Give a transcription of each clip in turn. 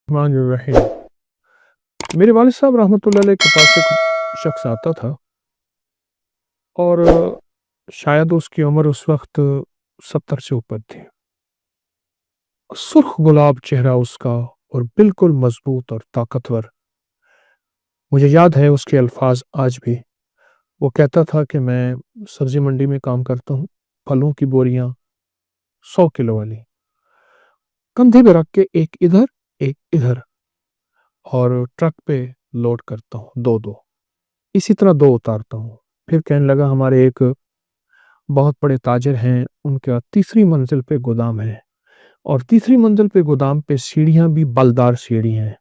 الرحمن الرحیم۔ میرے والد صاحب رحمۃ اللہ علیہ کے پاس ایک شخص آتا تھا اور شاید اس کی عمر اس وقت 70 سے اوپر تھی۔ سرخ گلاب چہرہ اس کا اور بالکل مضبوط اور طاقتور۔ مجھے یاد ہے اس کے الفاظ آج بھی۔ وہ کہتا تھا کہ میں سبزی منڈی میں کام کرتا ہوں، پھلوں کی بوریاں 100 کلو والی کندھے پہ رکھ کے ایک ادھر اور ٹرک پہ لوڈ کرتا ہوں، دو اسی طرح دو اتارتا ہوں۔ پھر کہنے لگا ہمارے ایک بہت بڑے تاجر ہیں، ان کا تیسری منزل پہ گودام ہے اور تیسری منزل پہ گودام پہ سیڑھیاں بھی بلدار سیڑھی ہیں۔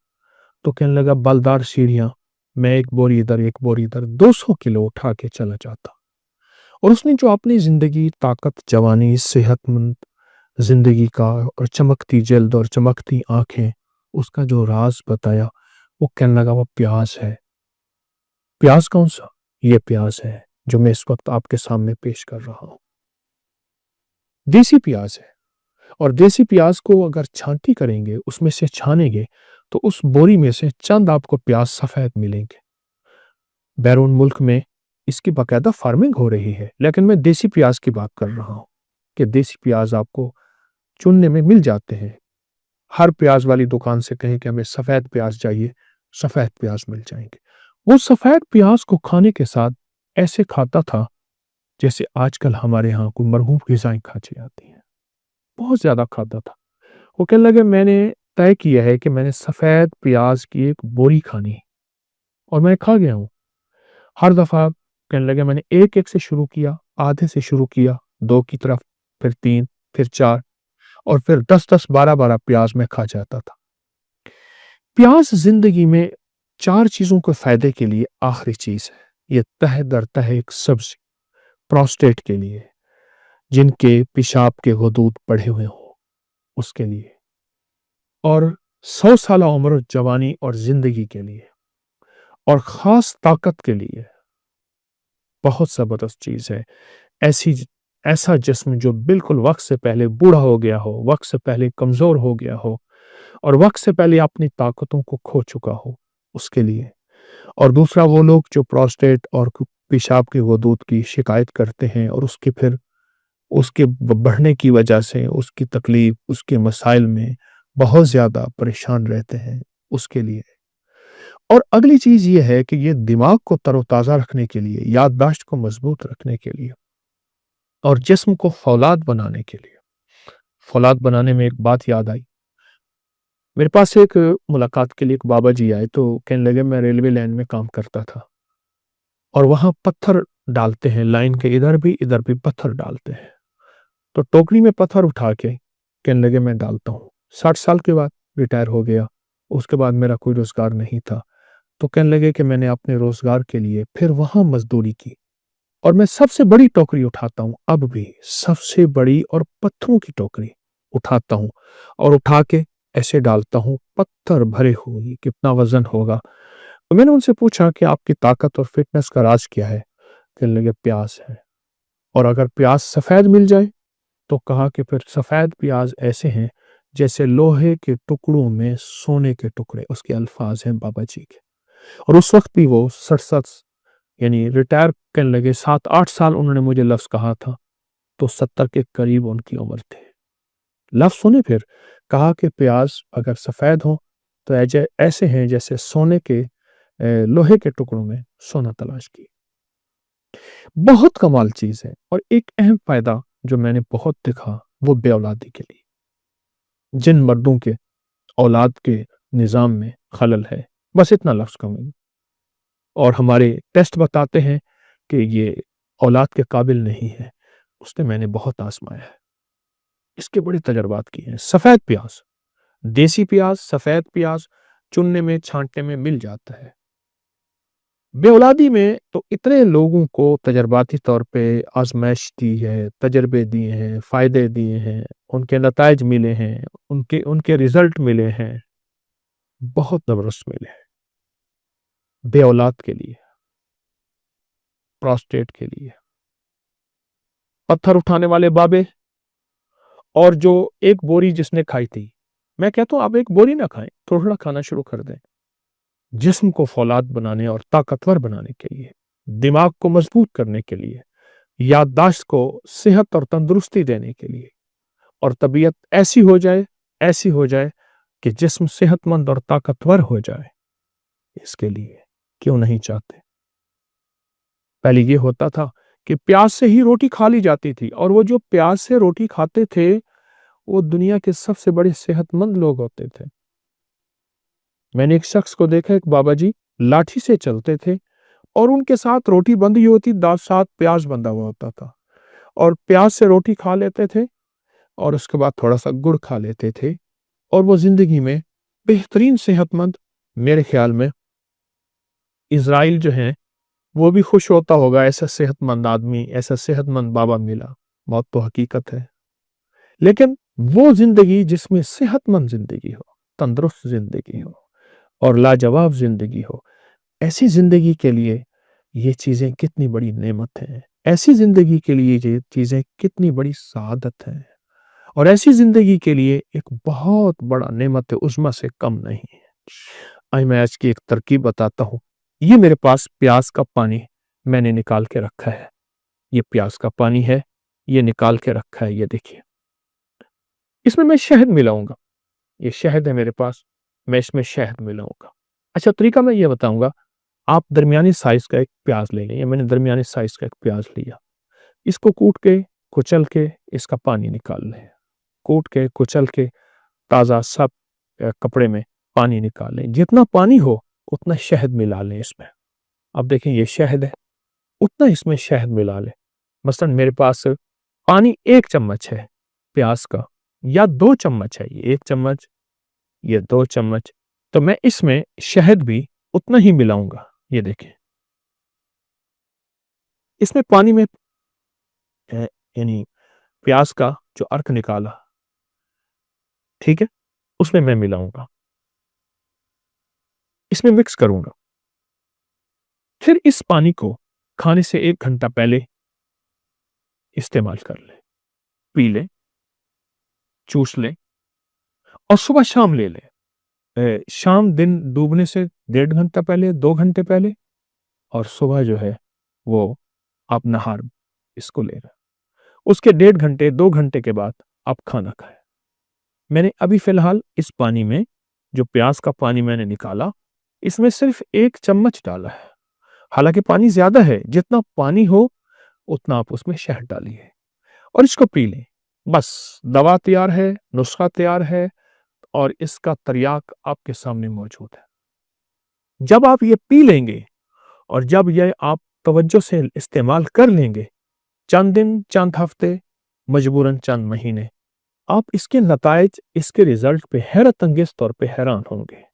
تو کہنے لگا بلدار سیڑھیاں، میں ایک بوری ادھر 200 کلو اٹھا کے چلا جاتا۔ اور اس نے جو اپنی زندگی، طاقت، جوانی، صحت مند زندگی کا اور چمکتی جلد اور چمکتی آنکھیں، اس کا جو راز بتایا، وہ کہنے لگا وہ پیاز ہے۔ پیاز کون سا؟ یہ پیاز ہے جو میں اس وقت آپ کے سامنے پیش کر رہا ہوں۔ دیسی پیاز ہے، اور دیسی پیاز کو اگر چھانٹی کریں گے، اس میں سے چھانیں گے، تو اس بوری میں سے چند آپ کو پیاز سفید ملیں گے۔ بیرون ملک میں اس کی باقاعدہ فارمنگ ہو رہی ہے، لیکن میں دیسی پیاز کی بات کر رہا ہوں کہ دیسی پیاز آپ کو چننے میں مل جاتے ہیں۔ ہر پیاز والی دکان سے کہیں کہ ہمیں سفید پیاز چاہیے، سفید پیاز مل جائیں گے۔ وہ سفید پیاز کو کھانے کے ساتھ ایسے کھاتا تھا جیسے آج کل ہمارے ہاں کوئی مرغوب غذائیں کھائی جاتی ہیں۔ بہت زیادہ کھاتا تھا۔ وہ کہنے لگے میں نے طے کیا ہے کہ میں نے سفید پیاز کی ایک بوری کھانی ہے، اور میں کھا گیا ہوں۔ ہر دفعہ کہنے لگے میں نے ایک سے شروع کیا، آدھے سے شروع کیا، 2 کی طرف، پھر 3، پھر 4، اور پھر 10 12 پیاز میں کھا جاتا تھا۔ پیاز زندگی میں 4 چیزوں کے فائدے کے لیے آخری چیز ہے۔ یہ تہ در تہ ایک سبزی، پروسٹیٹ کے لیے، جن کے پیشاب کے غدود بڑھے ہوئے ہوں اس کے لیے، اور 100 سالہ عمر، جوانی اور زندگی کے لیے، اور خاص طاقت کے لیے بہت زبردست چیز ہے۔ ایسا جسم جو بالکل وقت سے پہلے بوڑھا ہو گیا ہو، وقت سے پہلے کمزور ہو گیا ہو، اور وقت سے پہلے اپنی طاقتوں کو کھو چکا ہو، اس کے لیے۔ اور دوسرا وہ لوگ جو پروسٹیٹ اور پیشاب کے غدود کی شکایت کرتے ہیں، اور اس کے بڑھنے کی وجہ سے اس کی تکلیف، اس کے مسائل میں بہت زیادہ پریشان رہتے ہیں، اس کے لیے۔ اور اگلی چیز یہ ہے کہ یہ دماغ کو تر و تازہ رکھنے کے لیے، یادداشت کو مضبوط رکھنے کے لیے، اور جسم کو فولاد بنانے کے لیے۔ فولاد بنانے میں ایک بات یاد آئی۔ میرے پاس ایک ملاقات کے لیے ایک بابا جی آئے، تو کہنے لگے میں ریلوے لائن میں کام کرتا تھا، اور وہاں پتھر ڈالتے ہیں، لائن کے ادھر بھی پتھر ڈالتے ہیں۔ تو ٹوکری میں پتھر اٹھا کے کہنے لگے میں ڈالتا ہوں۔ 60 سال کے بعد ریٹائر ہو گیا، اس کے بعد میرا کوئی روزگار نہیں تھا، تو کہنے لگے کہ میں نے اپنے روزگار کے لیے پھر وہاں مزدوری کی، اور میں سب سے بڑی ٹوکری اٹھاتا ہوں، اب بھی سب سے بڑی اور پتھروں کی ٹوکری اٹھاتا ہوں، اور اٹھا کے ایسے ڈالتا ہوں، پتھر بھرے ہوئے، کتنا وزن ہوگا۔ تو میں نے ان سے پوچھا کہ آپ کی طاقت اور فٹنس کا راز کیا ہے؟ کہنے لگے پیاز ہے، اور اگر پیاز سفید مل جائے تو کہا کہ پھر سفید پیاز ایسے ہیں جیسے لوہے کے ٹکڑوں میں سونے کے ٹکڑے۔ اس کے الفاظ ہیں بابا جی کے۔ اور اس وقت بھی وہ 67، یعنی ریٹائر کرنے لگے، 7-8 سال انہوں نے مجھے لفظ کہا تھا، تو 70 کے قریب ان کی عمر تھے۔ لفظ سنے، پھر کہا کہ پیاز اگر سفید ہوں تو ایسے ہیں جیسے سونے کے لوہے کے ٹکڑوں میں سونا تلاش کی۔ بہت کمال چیز ہے۔ اور ایک اہم فائدہ جو میں نے بہت دیکھا، وہ بے اولادی کے لیے۔ جن مردوں کے اولاد کے نظام میں خلل ہے، بس اتنا لفظ کہوں، اور ہمارے ٹیسٹ بتاتے ہیں کہ یہ اولاد کے قابل نہیں ہے، اس نے میں نے بہت آزمایا ہے، اس کے بڑے تجربات کیے ہیں۔ سفید پیاز، دیسی پیاز، سفید پیاز چننے میں، چھانٹنے میں مل جاتا ہے۔ بے اولادی میں تو اتنے لوگوں کو تجرباتی طور پہ آزمائش دی ہے، تجربے دیے ہیں، فائدے دیے ہیں، ان کے نتائج ملے ہیں، ان کے رزلٹ ملے ہیں، بہت زبردست ملے ہیں۔ بے اولاد کے لیے، پروسٹیٹ کے لیے، پتھر اٹھانے والے بابے، اور جو ایک بوری جس نے کھائی تھی میں कहता हूँ आप एक बोरी ना खाएं, थोड़ा खाना शुरू कर दें। जिस्म को फौलाद बनाने और ताकतवर बनाने के लिए, दिमाग को मजबूत करने के लिए, याददाश्त को सेहत और तंदुरुस्ती देने के लिए, और तबीयत ऐसी हो जाए कि जिस्म सेहतमंद और ताकतवर हो जाए, इसके लिए क्यों नहीं चाहते? पहले ये होता था कि प्याज से ही रोटी खा ली जाती थी, और वो जो प्याज से रोटी खाते थे वो दुनिया के सबसे बड़े सेहतमंद लोग होते थे। मैंने एक शख्स को देखा, एक बाबा जी लाठी से चलते थे और उनके साथ रोटी बंधी होती, साथ प्याज बंधा हुआ होता था, और प्याज से रोटी खा लेते थे और उसके बाद थोड़ा सा गुड़ खा लेते थे, और वो जिंदगी में बेहतरीन सेहतमंद। मेरे ख्याल में इजराइल जो है वो भी खुश होता होगा, ऐसा सेहतमंद आदमी, ऐसा सेहतमंद बाबा मिला। मौत तो हकीकत है, लेकिन वो जिंदगी जिसमें सेहतमंद जिंदगी हो, तंदुरुस्त जिंदगी हो और लाजवाब जिंदगी हो, ऐसी जिंदगी के लिए ये चीजें कितनी बड़ी नेमत हैं। ऐसी जिंदगी के लिए ये चीजें कितनी बड़ी सआदत है, और ऐसी जिंदगी के लिए एक बहुत बड़ा नेमत उज़्मा से कम नहीं है। आज मैं आज की एक तरकीब बताता हूँ। ये मेरे पास प्याज का पानी मैंने निकाल के रखा है, ये प्याज का पानी है, ये निकाल के रखा है, ये देखिए। इसमें मैं शहद मिलाऊंगा, ये शहद है मेरे पास, मैं इसमें शहद मिलाऊंगा। अच्छा, तरीका मैं ये बताऊंगा। आप दरमियानी साइज का एक प्याज ले लें, मैंने दरमियानी साइज का एक प्याज लिया, इसको कूट के कुचल के इसका पानी निकाल लें, कूट के कुचल के ताज़ा सब कपड़े में पानी निकाल लें। जितना पानी हो उतना शहद मिला लें इसमें। अब देखें ये शहद है, उतना इसमें शहद मिला लें। मसलन मेरे पास पानी 1 चम्मच है प्याज का, या 2 चम्मच है, ये 1 चम्मच, ये 2 चम्मच, तो मैं इसमें शहद भी उतना ही मिलाऊंगा। ये देखें, इसमें पानी में यानी प्याज का जो अर्क निकाला, ठीक है, उसमें मैं मिलाऊंगा, इसमें मिक्स करूंगा। फिर इस पानी को खाने से 1 घंटा पहले इस्तेमाल कर ले, पी ले, चूस ले, और सुबह शाम ले ले। शाम दिन डूबने से 1.5 घंटा पहले, 2 घंटे पहले, और सुबह जो है वो आप नहार इसको ले रहे, उसके 1.5 घंटे 2 घंटे के बाद आप खाना खाएं। मैंने अभी फिलहाल इस पानी में, जो प्याज का पानी मैंने निकाला, इसमें सिर्फ 1 चम्मच डाला है। हालांकि पानी ज्यादा है, जितना पानी हो उतना आप उसमें शहद डालिए और इसको पी लें। बस दवा तैयार है, नुस्खा तैयार है, और इसका तर्याक आपके सामने मौजूद है। जब आप ये पी लेंगे और जब ये आप तवज्जो से इस्तेमाल कर लेंगे, चंद दिन, चंद हफ्ते, मजबूरन चंद महीने, आप इसके नताइज, इसके रिजल्ट पे हैरत अंगेज तौर पे हैरान होंगे।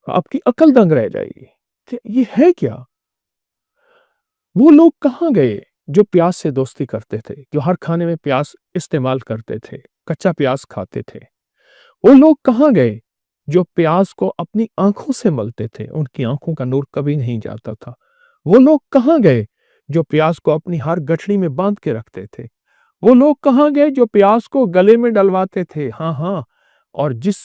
आपकी अकल दंग रह जाएगी कि ये है क्या। वो लोग कहाँ गए जो प्याज से दोस्ती करते थे, जो हर खाने में प्याज इस्तेमाल करते थे, कच्चा प्याज खाते थे। वो लोग कहाँ गए जो प्याज को अपनी आंखों से मलते थे, उनकी आंखों का नूर कभी नहीं जाता था। वो लोग कहाँ गए जो प्याज को अपनी हर गठड़ी में बांध के रखते थे। वो लोग कहाँ गए जो प्याज को गले में डलवाते थे। हाँ हाँ, और जिस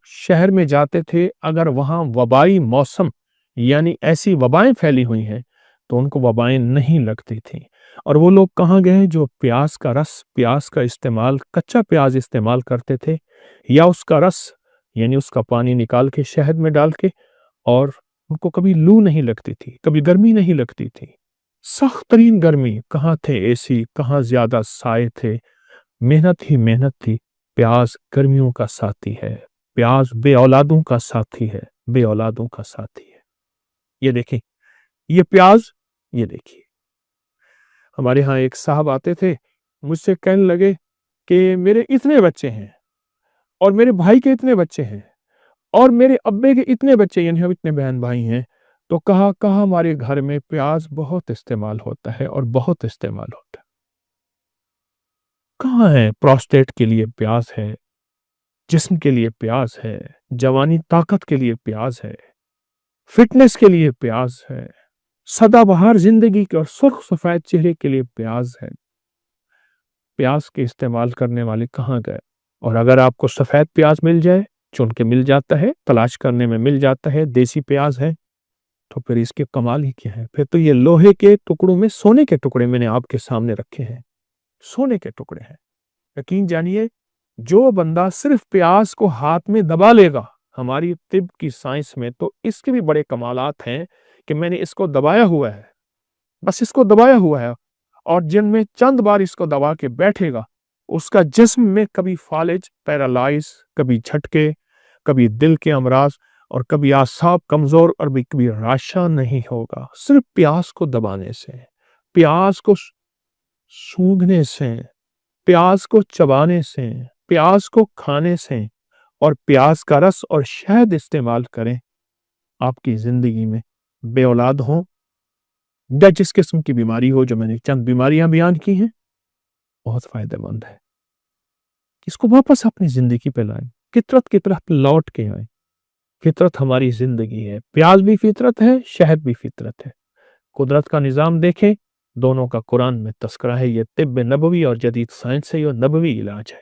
शहर में जाते थे, अगर वहां वबाई मौसम यानी ऐसी वबाएं फैली हुई हैं तो उनको वबाएं नहीं लगती थी। और वो लोग कहाँ गए जो प्याज का रस, प्याज का इस्तेमाल, कच्चा प्याज इस्तेमाल करते थे, या उसका रस यानी उसका पानी निकाल के शहद में डाल के, और उनको कभी लू नहीं लगती थी, कभी गर्मी नहीं लगती थी। सख्त तरीन गर्मी, कहाँ थे एसी, कहाँ ज्यादा साए थे, मेहनत ही मेहनत थी। प्याज गर्मियों का साथी है, प्याज बे औलादों का साथी है, बे औलादों का साथी है। ये देखिए, ये प्याज, ये देखिए। हमारे यहाँ एक साहब आते थे, मुझसे कहने लगे कि मेरे इतने बच्चे हैं, और मेरे भाई के इतने बच्चे हैं, और मेरे अब्बे के इतने बच्चे, यानी हम इतने बहन भाई हैं, तो कहा हमारे घर में प्याज बहुत इस्तेमाल होता है, और बहुत इस्तेमाल होता है। कहाँ है? प्रोस्टेट के लिए प्याज है, जिस्म के लिए प्याज है, जवानी ताकत के लिए प्याज है, फिटनेस के लिए प्याज है, सदाबहार जिंदगी के और सुर्ख सफेद चेहरे के लिए प्याज है। प्याज के इस्तेमाल करने वाले कहाँ गए? और अगर आपको सफ़ेद प्याज मिल जाए, चुन के मिल जाता है, तलाश करने में मिल जाता है, देसी प्याज है, तो फिर इसके कमाल ही क्या है। फिर तो ये लोहे के टुकड़ों में सोने के टुकड़े मैंने आपके सामने रखे हैं, सोने के टुकड़े हैं। यकीन जानिए, जो बंदा सिर्फ प्याज को हाथ में दबा लेगा, हमारी तिब की साइंस में तो इसके भी बड़े कमालात हैं कि मैंने इसको दबाया हुआ है, बस इसको दबाया हुआ है, और जिनमें चंद बार इसको दबा के बैठेगा, उसका जिस्म में कभी फालिज, पैरालाइज, कभी झटके, कभी दिल के अमराज और कभी आसाब कमजोर और भी कभी राशा नहीं होगा। सिर्फ प्याज को दबाने से, प्याज को सूंघने से, प्याज को चबाने से, प्याज को खाने से और प्याज का रस और शहद इस्तेमाल करें, आपकी जिंदगी में बे औलाद हो या जिस किस्म की बीमारी हो, जो मैंने चंद बीमारियां बयान की हैं, बहुत फायदेमंद है। इसको वापस अपनी जिंदगी पे लाएं, फितरत की तरफ लौट के आए। फितरत हमारी जिंदगी है, प्याज भी फितरत है, शहद भी फितरत है। कुदरत का निज़ाम देखें, दोनों का कुरान में तस्करा है। ये तिब्ब नबवी और जदीद साइंस है, ये नबवी इलाज है।